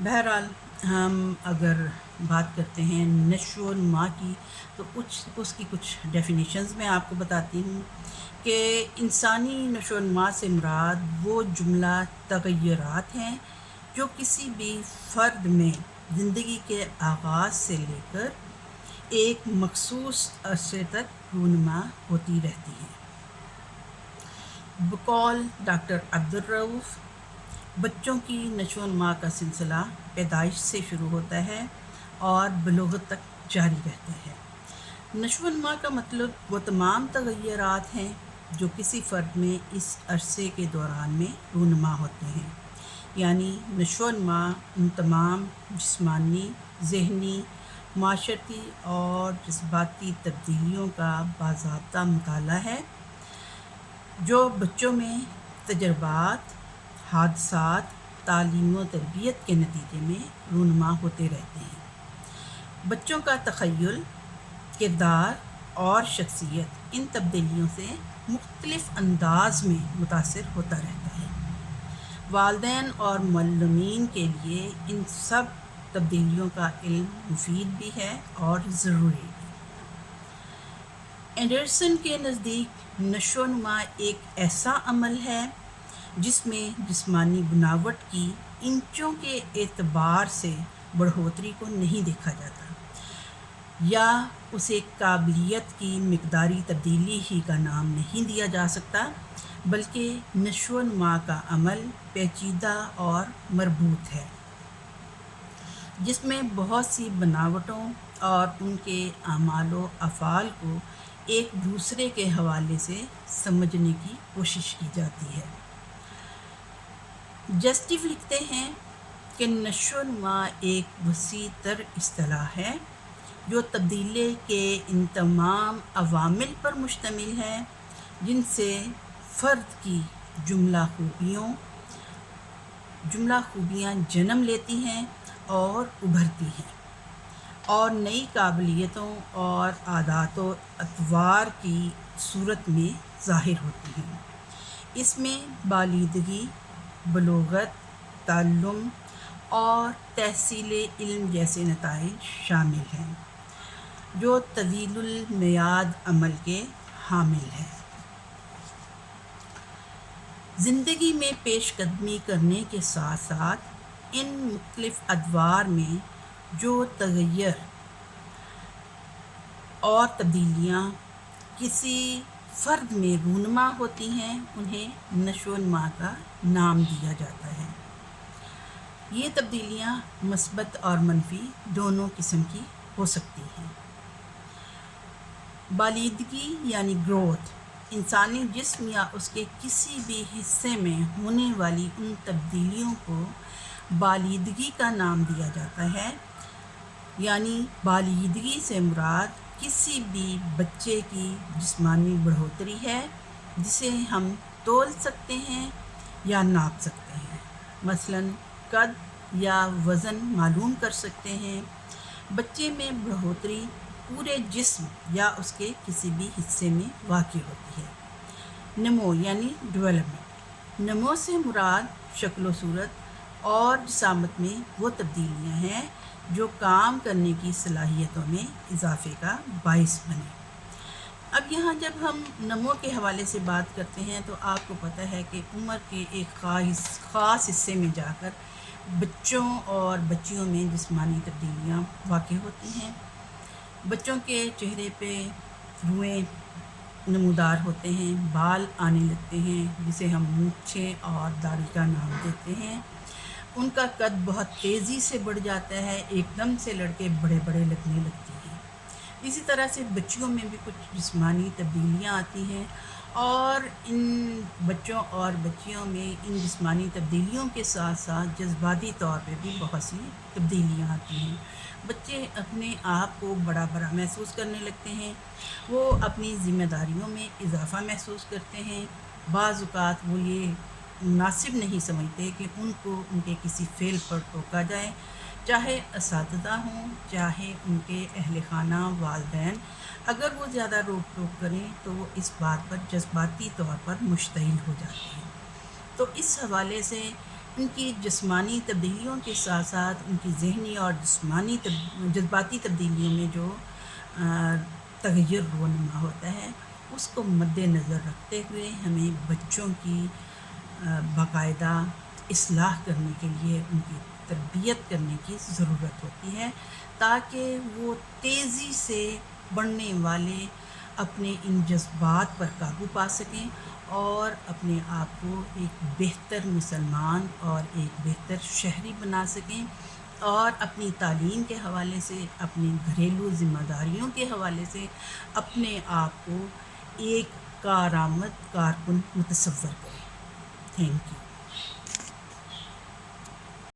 بہرحال ہم اگر بات کرتے ہیں نشو و نما کی تو اس کی کچھ ڈیفینیشنز میں آپ کو بتاتی ہوں کہ انسانی نشو و نما سے مراد وہ جملہ تغیرات ہیں جو کسی بھی فرد میں زندگی کے آغاز سے لے کر ایک مخصوص عرصے تک رونما ہوتی رہتی ہیں۔ بقول ڈاکٹر عبدالرؤف، بچوں کی نشو و نما کا سلسلہ پیدائش سے شروع ہوتا ہے اور بلوغت تک جاری رہتا ہے۔ نشو و نما کا مطلب وہ تمام تغیرات ہیں جو کسی فرد میں اس عرصے کے دوران میں رونما ہوتے ہیں، یعنی نشو و نما ان تمام جسمانی، ذہنی، معاشرتی اور جذباتی تبدیلیوں کا باضابطہ مطالعہ ہے جو بچوں میں تجربات، حادثات، تعلیم و تربیت کے نتیجے میں رونما ہوتے رہتے ہیں۔ بچوں کا تخیل، کردار اور شخصیت ان تبدیلیوں سے مختلف انداز میں متاثر ہوتا رہتا ہے۔ والدین اور معلمین کے لیے ان سب تبدیلیوں کا علم مفید بھی ہے اور ضروری بھی۔ اینڈرسن کے نزدیک نشو و نما ایک ایسا عمل ہے جس میں جسمانی بناوٹ کی انچوں کے اعتبار سے بڑھوتری کو نہیں دیکھا جاتا یا اسے قابلیت کی مقداری تبدیلی ہی کا نام نہیں دیا جا سکتا، بلکہ نشو و نما کا عمل پیچیدہ اور مربوط ہے جس میں بہت سی بناوٹوں اور ان کے اعمال و افعال کو ایک دوسرے کے حوالے سے سمجھنے کی کوشش کی جاتی ہے۔ جسٹیو لکھتے ہیں کہ نشو و نما ایک وسیع تر اصطلاح ہے جو تبدیلی کے ان تمام عوامل پر مشتمل ہے جن سے فرد کی جملہ خوبیاں جنم لیتی ہیں اور ابھرتی ہیں اور نئی قابلیتوں اور عادات و اطوار کی صورت میں ظاہر ہوتی ہیں۔ اس میں بالیدگی، بلوغت، تعلم اور تحصیل علم جیسے نتائج شامل ہیں جو طویل المیعاد عمل کے حامل ہیں۔ زندگی میں پیش قدمی کرنے کے ساتھ ساتھ ان مختلف ادوار میں جو تغیر اور تبدیلیاں کسی فرد میں رونما ہوتی ہیں انہیں نشو و نما کا نام دیا جاتا ہے۔ یہ تبدیلیاں مثبت اور منفی دونوں قسم کی ہو سکتی ہیں۔ بالیدگی یعنی گروتھ، انسانی جسم یا اس کے کسی بھی حصے میں ہونے والی ان تبدیلیوں کو بالیدگی کا نام دیا جاتا ہے، یعنی بالیدگی سے مراد کسی بھی بچے کی جسمانی بڑھوتری ہے جسے ہم تول سکتے ہیں یا ناپ سکتے ہیں، مثلاً قد یا وزن معلوم کر سکتے ہیں۔ بچے میں بڑھوتری پورے جسم یا اس کے کسی بھی حصے میں واقع ہوتی ہے۔ نمو یعنی ڈیولپمنٹ، نمو سے مراد شکل و صورت اور جسامت میں وہ تبدیلیاں ہیں جو کام کرنے کی صلاحیتوں میں اضافے کا باعث بنے۔ اب یہاں جب ہم نمو کے حوالے سے بات کرتے ہیں تو آپ کو پتہ ہے کہ عمر کے ایک خاص حصے میں جا کر بچوں اور بچیوں میں جسمانی تبدیلیاں واقع ہوتی ہیں۔ بچوں کے چہرے پہ روئیں نمودار ہوتے ہیں، بال آنے لگتے ہیں جسے ہم مونچھیں اور داڑھی کا نام دیتے ہیں۔ ان کا قد بہت تیزی سے بڑھ جاتا ہے، ایک دم سے لڑکے بڑے بڑے لگنے لگتے ہیں۔ اسی طرح سے بچیوں میں بھی کچھ جسمانی تبدیلیاں آتی ہیں اور ان بچوں اور بچیوں میں ان جسمانی تبدیلیوں کے ساتھ ساتھ جذباتی طور پہ بھی بہت سی تبدیلیاں آتی ہیں۔ بچے اپنے آپ کو بڑا بڑا محسوس کرنے لگتے ہیں، وہ اپنی ذمہ داریوں میں اضافہ محسوس کرتے ہیں۔ بعض اوقات وہ یہ مناسب نہیں سمجھتے کہ ان کو ان کے کسی فعل پر ٹوکا جائے، چاہے اساتذہ ہوں، چاہے ان کے اہل خانہ، والدین۔ اگر وہ زیادہ روک ٹوک کریں تو وہ اس بات پر جذباتی طور پر مشتعل ہو جاتے ہیں۔ تو اس حوالے سے ان کی جسمانی تبدیلیوں کے ساتھ ساتھ ان کی ذہنی اور جسمانی جذباتی تبدیلیوں میں جو تغیر رونما ہوتا ہے اس کو مد نظر رکھتے ہوئے ہمیں بچوں کی باقاعدہ اصلاح کرنے کے لیے ان کی تربیت کرنے کی ضرورت ہوتی ہے تاکہ وہ تیزی سے بڑھنے والے اپنے ان جذبات پر قابو پا سکیں اور اپنے آپ کو ایک بہتر مسلمان اور ایک بہتر شہری بنا سکیں اور اپنی تعلیم کے حوالے سے اپنی گھریلو ذمہ داریوں کے حوالے سے اپنے آپ کو ایک کارآمد کارکن متصور کریں. Thank you.